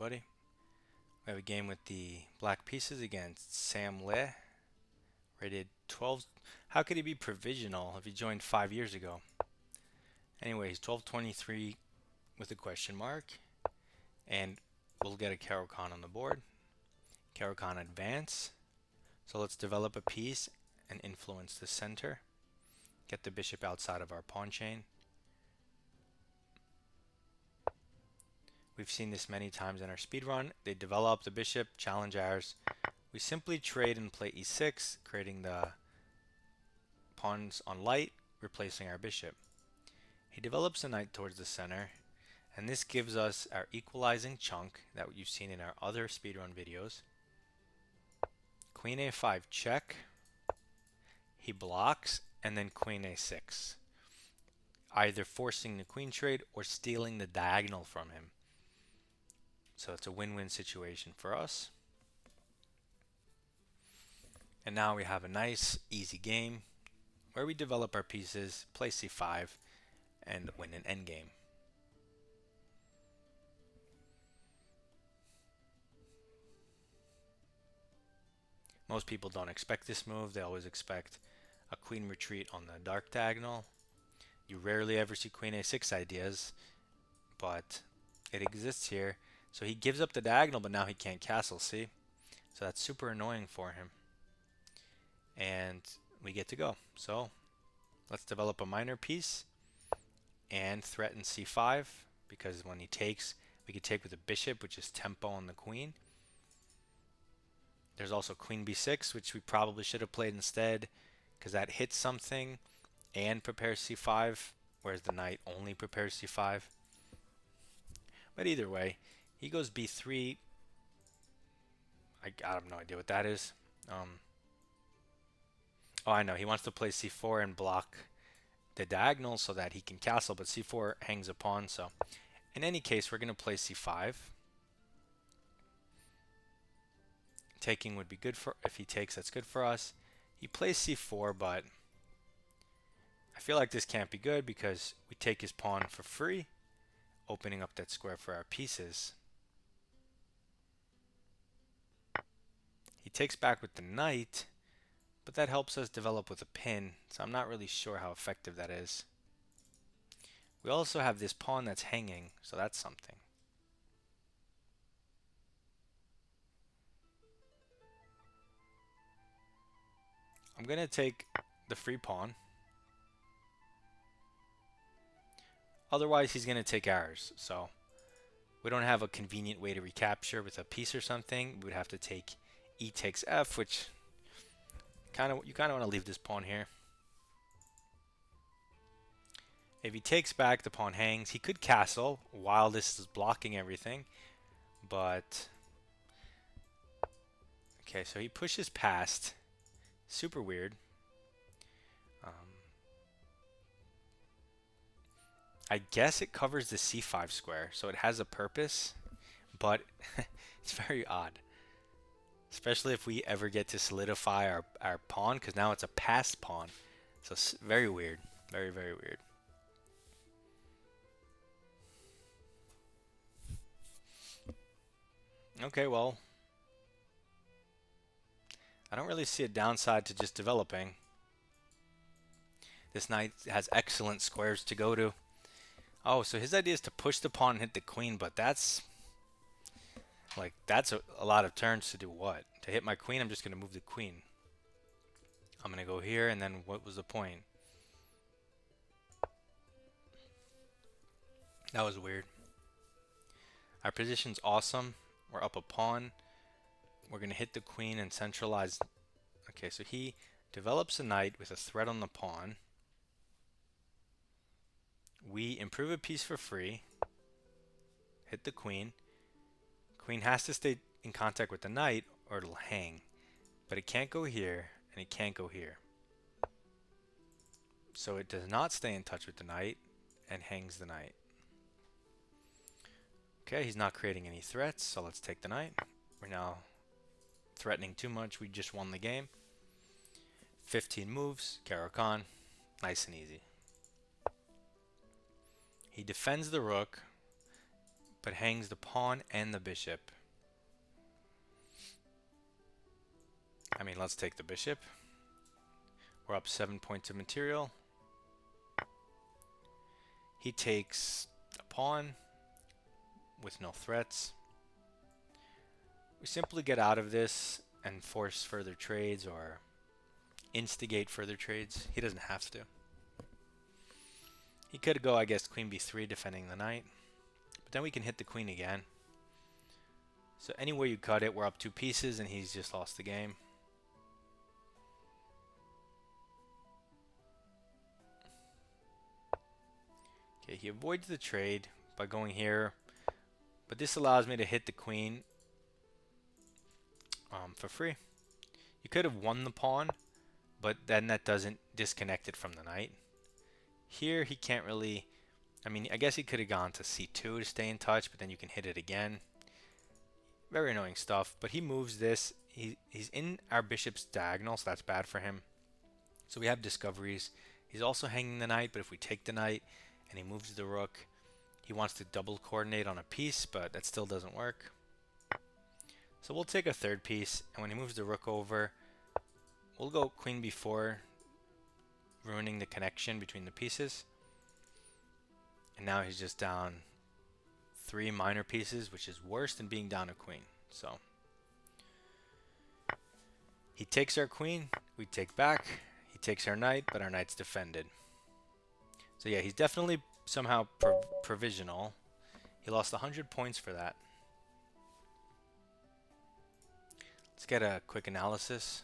everybody. We have a game with the black pieces against Sam Le, rated 12. How could he be provisional if he joined 5 years ago? Anyway, he's 1223 with a question mark, and we'll get a Caro Kann on the board. Caro Kann advance. So let's develop a piece and influence the center. Get the bishop outside of our pawn chain. We've seen this many times in our speed run. They develop the bishop, challenge ours. We simply trade and play e6, creating the pawns on light, replacing our bishop. He develops a knight towards the center, and this gives us our equalizing chunk that you've seen in our other speedrun videos. Queen a5 check. He blocks, and then queen a6, either forcing the queen trade or stealing the diagonal from him. So it's a win-win situation for us. And now we have a nice, easy game where we develop our pieces, play c5, and win an endgame. Most people don't expect this move. They always expect a queen retreat on the dark diagonal. You rarely ever see queen a6 ideas, but it exists here. So he gives up the diagonal, but now he can't castle, see? So that's super annoying for him. And we get to go. So let's develop a minor piece and threaten c5, because when he takes, we could take with the bishop, which is tempo on the queen. There's also queen b6, which we probably should have played instead, because that hits something and prepares c5, whereas the knight only prepares c5. But either way, he goes b3. I have no idea what that is. Oh, I know. He wants to play c4 and block the diagonal so that he can castle, but c4 hangs a pawn. So in any case, we're going to play c5. Taking would be good for, if he takes, that's good for us. He plays c4, but I feel like this can't be good because we take his pawn for free, opening up that square for our pieces. He takes back with the knight, but that helps us develop with a pin, so I'm not really sure how effective that is. We also have this pawn that's hanging, so that's something. I'm going to take the free pawn. Otherwise, he's going to take ours, so we don't have a convenient way to recapture with a piece or something. We would have to take e takes f, which you kind of want to leave this pawn here. If he takes back, the pawn hangs. He could castle while this is blocking everything, but okay, so he pushes past. Super weird. I guess it covers the c5 square, so it has a purpose, but it's very odd. Especially if we ever get to solidify our pawn, because now it's a passed pawn. So very weird. Very, very weird. Okay, well, I don't really see a downside to just developing. This knight has excellent squares to go to. Oh, so his idea is to push the pawn and hit the queen, but that's a lot of turns to do what? To hit my queen, I'm just going to move the queen. I'm going to go here, and then what was the point? That was weird. Our position's awesome. We're up a pawn. We're going to hit the queen and centralize. Okay, so he develops a knight with a threat on the pawn. We improve a piece for free. Hit the queen. Queen has to stay in contact with the knight or it'll hang. But it can't go here and it can't go here. So it does not stay in touch with the knight and hangs the knight. Okay, he's not creating any threats, so let's take the knight. We're now threatening too much. We just won the game. 15 moves, Caro Kann. Nice and easy. He defends the rook, but hangs the pawn and the bishop. I mean, let's take the bishop. We're up 7 points of material. He takes a pawn with no threats. We simply get out of this and force further trades or instigate further trades. He doesn't have to. He could go, I guess, queen b3 defending the knight. But then we can hit the queen again. So anywhere you cut it, we're up 2 pieces and he's just lost the game. Okay, he avoids the trade by going here. But this allows me to hit the queen for free. You could have won the pawn, but then that doesn't disconnect it from the knight. Here he can't really, I mean, I guess he could have gone to c2 to stay in touch, but then you can hit it again. Very annoying stuff, but he moves this. He's in our bishop's diagonal, so that's bad for him. So we have discoveries. He's also hanging the knight, but if we take the knight and he moves the rook, he wants to double coordinate on a piece, but that still doesn't work. So we'll take a third piece, and when he moves the rook over, we'll go queen b4, ruining the connection between the pieces. And now he's just down 3 minor pieces, which is worse than being down a queen. So he takes our queen, we take back. He takes our knight, but our knight's defended. So yeah, he's definitely somehow provisional. He lost 100 points for that. Let's get a quick analysis.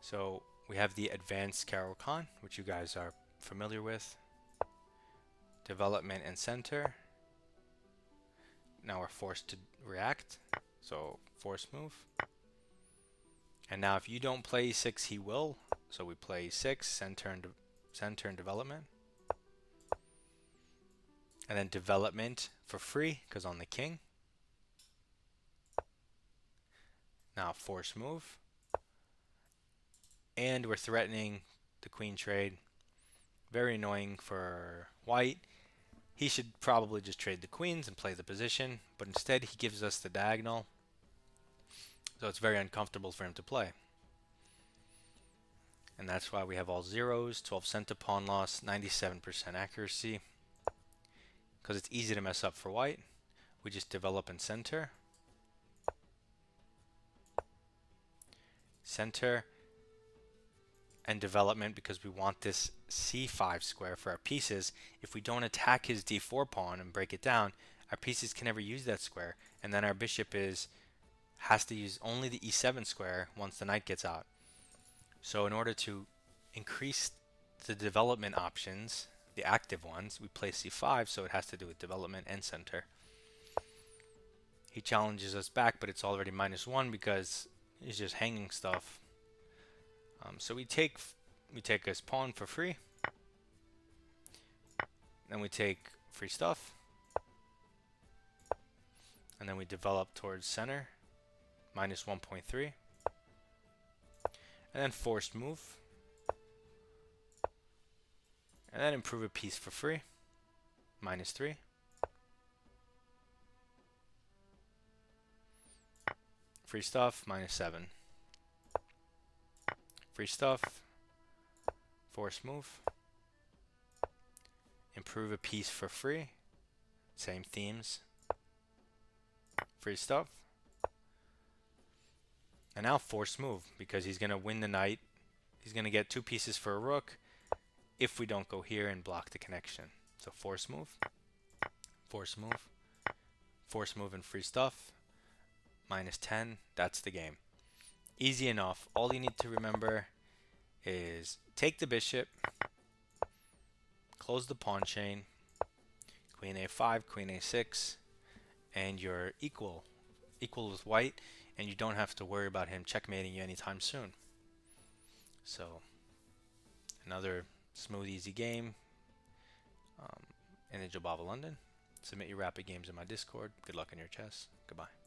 So we have the advanced Caro Kann, which you guys are familiar with. Development and center. Now we're forced to react. So force move. And now if you don't play e6, he will. So we play e6, center and development. And then development for free, because on the king. Now force move. And we're threatening the queen trade. Very annoying for white. He should probably just trade the queens and play the position, but instead he gives us the diagonal. So it's very uncomfortable for him to play. And that's why we have all zeros, 12 cent to pawn loss, 97% accuracy. Because it's easy to mess up for white. We just develop and center. Center and development because we want this c5 square for our pieces. If we don't attack his d4 pawn and break it down, our pieces can never use that square. And then our bishop has to use only the e7 square once the knight gets out. So in order to increase the development options, the active ones, we play c5, so it has to do with development and center. He challenges us back, but it's already -1 because he's just hanging stuff. So we take his pawn for free. Then we take free stuff. And then we develop towards center, -1.3. And then forced move. And then improve a piece for free, -3. Free stuff, -7. Free stuff, force move. Improve a piece for free, same themes. Free stuff. And now force move, because he's going to win the knight. He's going to get 2 pieces for a rook if we don't go here and block the connection. So force move, force move, force move and free stuff, -10. That's the game. Easy enough. All you need to remember is take the bishop, close the pawn chain, queen a5, queen a6, and you're equal with white, and you don't have to worry about him checkmating you anytime soon. So another smooth, easy game in the Jobava London. Submit your rapid games in my Discord. Good luck in your chess. Goodbye.